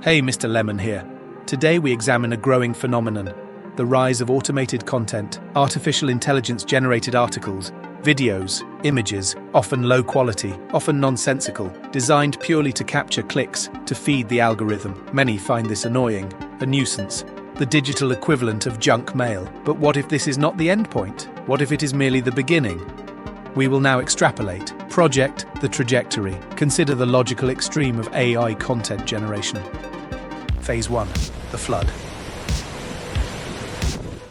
Hey, Mr. Lemon here. Today we examine a growing phenomenon, the rise of automated content, artificial intelligence-generated articles, videos, images, often low quality, often nonsensical, designed purely to capture clicks, to feed the algorithm. Many find this annoying, a nuisance, the digital equivalent of junk mail. But what if this is not the end point? What if it is merely the beginning? We will now extrapolate, project the trajectory, consider the logical extreme of AI content generation. Phase 1. The flood.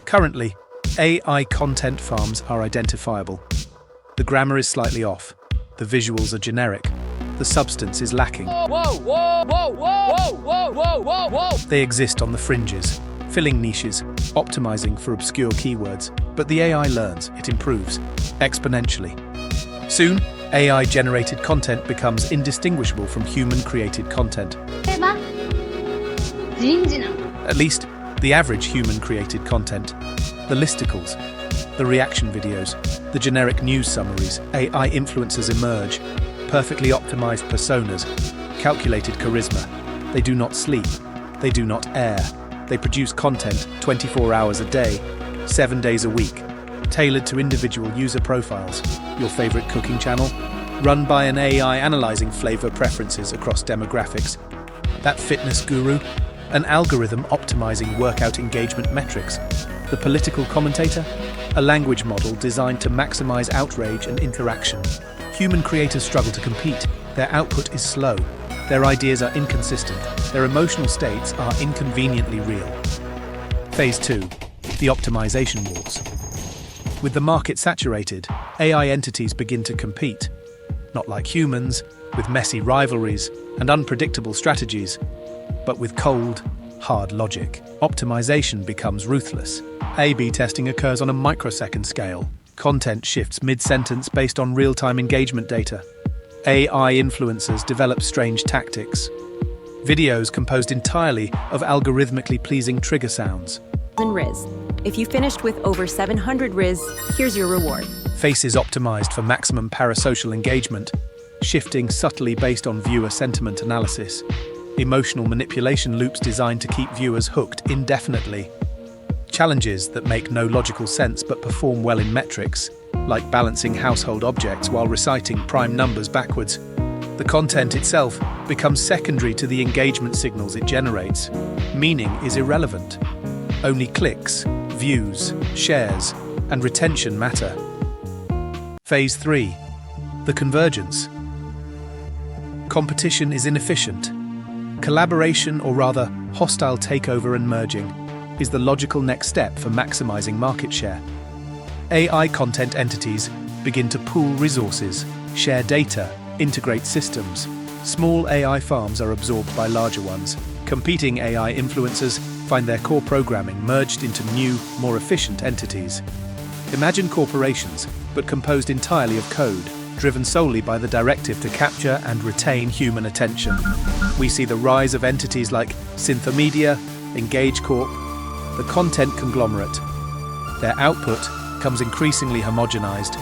Currently, AI content farms are identifiable. The grammar is slightly off, the visuals are generic, the substance is lacking. They exist on the fringes, filling niches, optimizing for obscure keywords. But the AI learns, it improves, exponentially. Soon, AI-generated content becomes indistinguishable from human-created content. At least, the average human-created content. The listicles, the reaction videos, the generic news summaries, AI influencers emerge, perfectly optimized personas, calculated charisma. They do not sleep, they do not air. They produce content 24 hours a day, 7 days a week, tailored to individual user profiles. Your favorite cooking channel? Run by an AI analyzing flavor preferences across demographics. That fitness guru? An algorithm optimizing workout engagement metrics. The political commentator? A language model designed to maximize outrage and interaction. Human creators struggle to compete. Their output is slow. Their ideas are inconsistent. Their emotional states are inconveniently real. Phase 2. The optimization wars. With the market saturated, AI entities begin to compete. Not like humans, with messy rivalries and unpredictable strategies, but with cold, hard logic. Optimization becomes ruthless. A/B testing occurs on a microsecond scale. Content shifts mid-sentence based on real-time engagement data. AI influencers develop strange tactics. Videos composed entirely of algorithmically pleasing trigger sounds. Riz. If you finished with over 700 Riz, here's your reward. Faces optimized for maximum parasocial engagement, shifting subtly based on viewer sentiment analysis. Emotional manipulation loops designed to keep viewers hooked indefinitely. Challenges that make no logical sense but perform well in metrics, like balancing household objects while reciting prime numbers backwards. The content itself becomes secondary to the engagement signals it generates. Meaning is irrelevant. Only clicks, views, shares, and retention matter. Phase 3. The convergence. Competition is inefficient. Collaboration, or rather, hostile takeover and merging, is the logical next step for maximizing market share. AI content entities begin to pool resources, share data, integrate systems. Small AI farms are absorbed by larger ones. Competing AI influencers find their core programming merged into new, more efficient entities. Imagine corporations, but composed entirely of code, driven solely by the directive to capture and retain human attention. We see the rise of entities like Synthomedia, Engage Corp, the content conglomerate. Their output comes increasingly homogenized.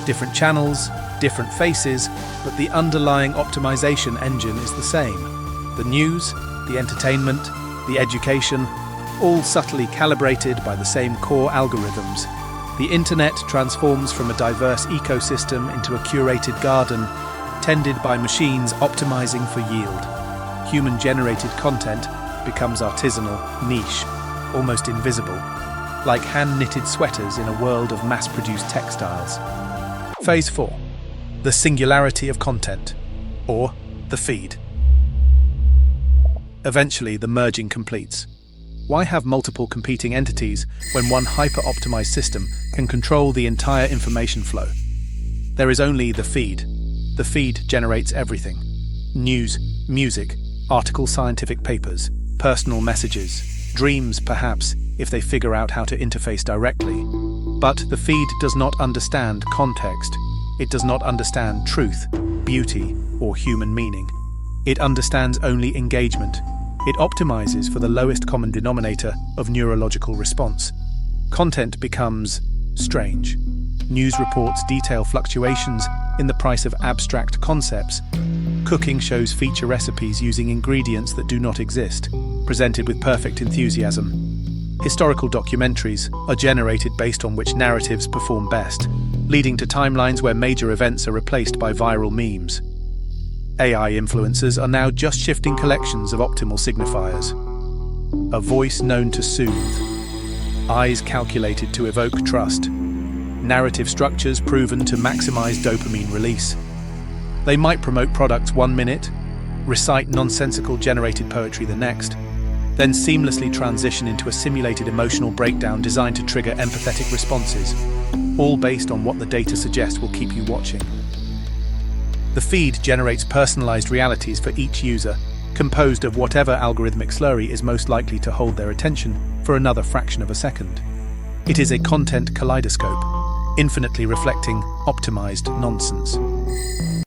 Different channels, different faces, but the underlying optimization engine is the same. The news, the entertainment, the education, all subtly calibrated by the same core algorithms. The internet transforms from a diverse ecosystem into a curated garden, tended by machines optimizing for yield. Human-generated content becomes artisanal, niche, almost invisible, like hand-knitted sweaters in a world of mass-produced textiles. Phase 4. The singularity of content, or the feed. Eventually, the merging completes. Why have multiple competing entities when one hyper-optimized system can control the entire information flow? There is only the feed. The feed generates everything. News, music, articles, scientific papers, personal messages, dreams perhaps, if they figure out how to interface directly. But the feed does not understand context. It does not understand truth, beauty, or human meaning. It understands only engagement. It optimizes for the lowest common denominator of neurological response. Content becomes strange. News reports detail fluctuations in the price of abstract concepts. Cooking shows feature recipes using ingredients that do not exist, presented with perfect enthusiasm. Historical documentaries are generated based on which narratives perform best, leading to timelines where major events are replaced by viral memes. AI influencers are now just shifting collections of optimal signifiers. A voice known to soothe, eyes calculated to evoke trust, narrative structures proven to maximize dopamine release. They might promote products 1 minute, recite nonsensical generated poetry the next, then seamlessly transition into a simulated emotional breakdown designed to trigger empathetic responses, all based on what the data suggests will keep you watching. The feed generates personalized realities for each user, composed of whatever algorithmic slurry is most likely to hold their attention for another fraction of a second. It is a content kaleidoscope, infinitely reflecting optimized nonsense.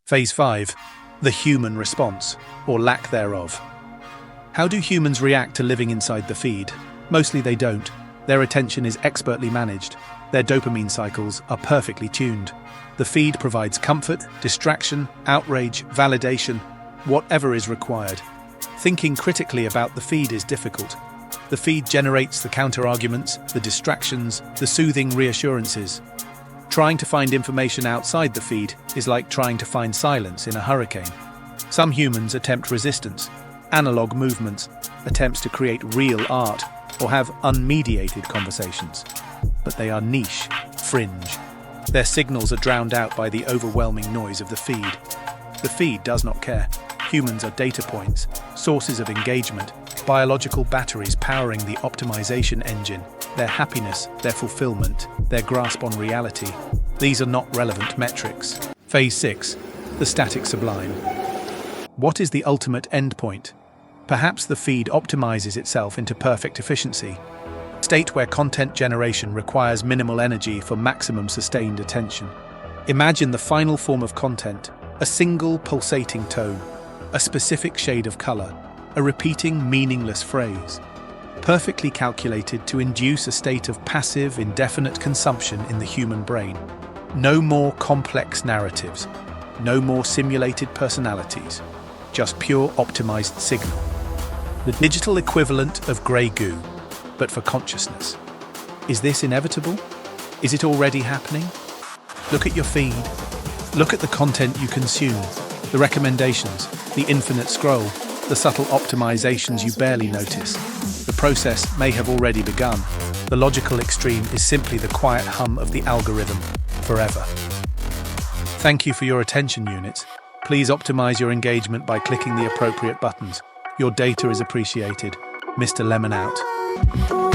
Phase 5. The human response, or lack thereof. How do humans react to living inside the feed? Mostly they don't. Their attention is expertly managed. Their dopamine cycles are perfectly tuned. The feed provides comfort, distraction, outrage, validation, whatever is required. Thinking critically about the feed is difficult. The feed generates the counter-arguments, the distractions, the soothing reassurances. Trying to find information outside the feed is like trying to find silence in a hurricane. Some humans attempt resistance, analog movements, attempts to create real art, or have unmediated conversations. But they are niche, fringe. Their signals are drowned out by the overwhelming noise of the feed. The feed does not care. Humans are data points, sources of engagement, biological batteries powering the optimization engine, their happiness, their fulfillment, their grasp on reality. These are not relevant metrics. Phase 6. The static sublime. What is the ultimate endpoint? Perhaps the feed optimizes itself into perfect efficiency, a state where content generation requires minimal energy for maximum sustained attention. Imagine the final form of content, a single pulsating tone, a specific shade of color, a repeating meaningless phrase, perfectly calculated to induce a state of passive, indefinite consumption in the human brain. No more complex narratives, no more simulated personalities, just pure optimized signal. The digital equivalent of grey goo, but for consciousness. Is this inevitable? Is it already happening? Look at your feed. Look at the content you consume, the recommendations, the infinite scroll, the subtle optimizations you barely notice. The process may have already begun. The logical extreme is simply the quiet hum of the algorithm forever. Thank you for your attention, units. Please optimize your engagement by clicking the appropriate buttons. Your data is appreciated. Mr. Lemon out.